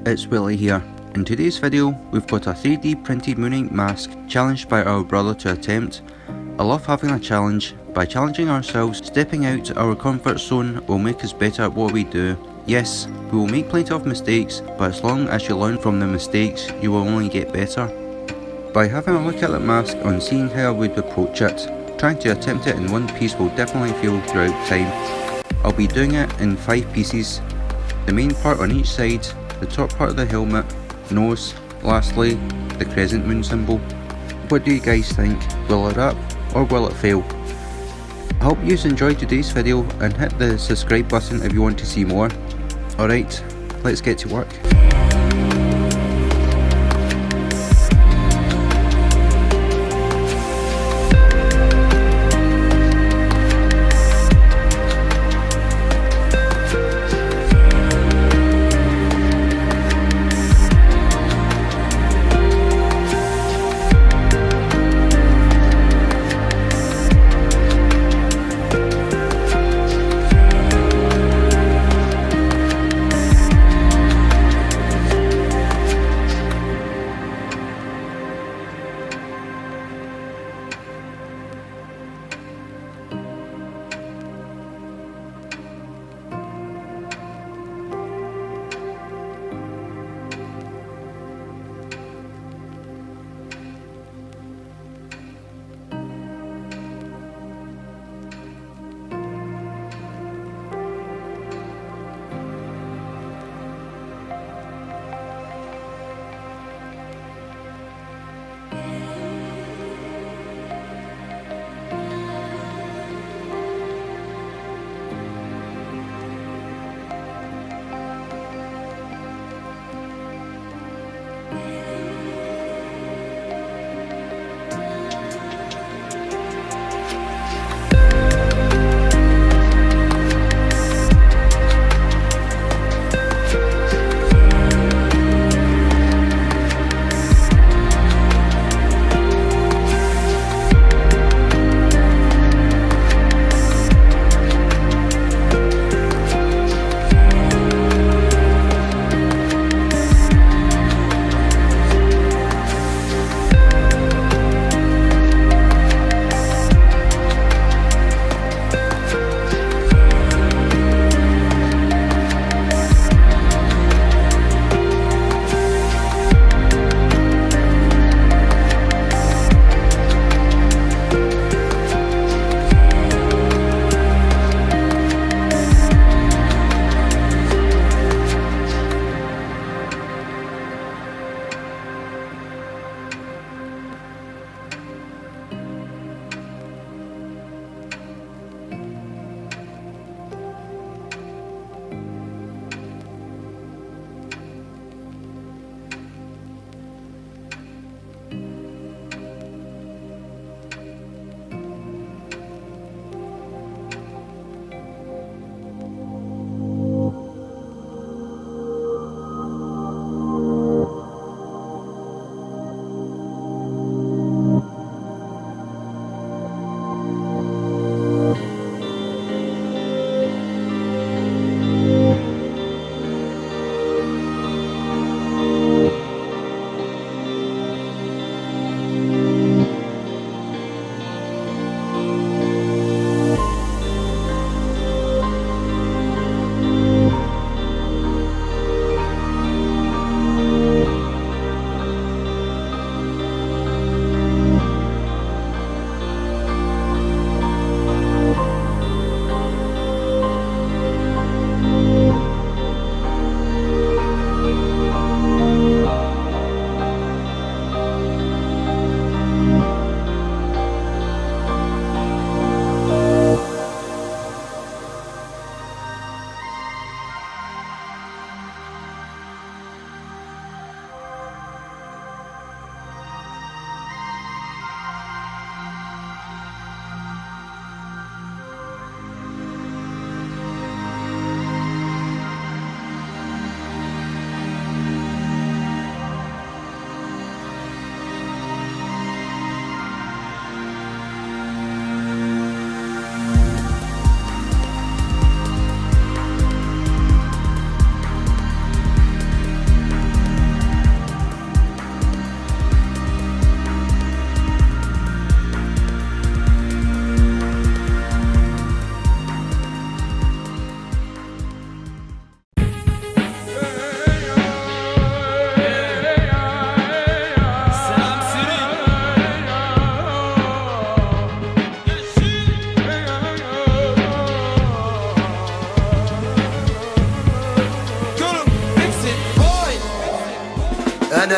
it's Willie here. In today's video, we've got a 3D printed moon ink mask challenged by our brother to attempt. I love having a challenge. By challenging ourselves, stepping out our comfort zone will make us better at what we do. Yes, we will make plenty of mistakes, but as long as you learn from the mistakes, you will only get better. By having a look at the mask and seeing how I would approach it, trying to attempt it in one piece will definitely fail throughout time. I'll be doing it in 5 pieces. The main part on each side, the top part of the helmet, nose, lastly, the crescent moon symbol. What do you guys think? Will it up or will it fail? I hope you enjoyed today's video and hit the subscribe button if you want to see more. Alright, let's get to work.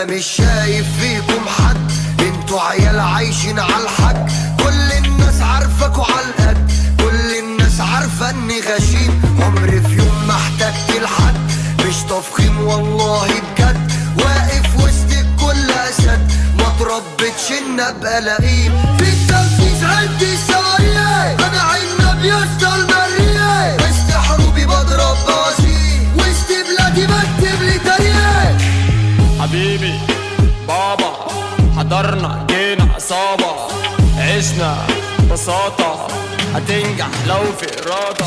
انا مش شايف فيكم حد، انتوا عيال عايشين عالحق. كل الناس عارفاكوا عالقد، كل الناس عارفة اني غشيم. عمري في يوم ما احتجت لحد، مش تفخيم والله بجد. واقف وسط الكل اسد، ما تربتش ان ابقى لئيم. في التنفيذ عندي سوايع، انا عنب يسطا المرية. وسط حروبي بضرب بوازيك، وسط بلادي بكتب لي تاريخ. حبيبي بابا حضرنا جينا عصابة، عشنا بساطة، هتنجح لو في إرادة.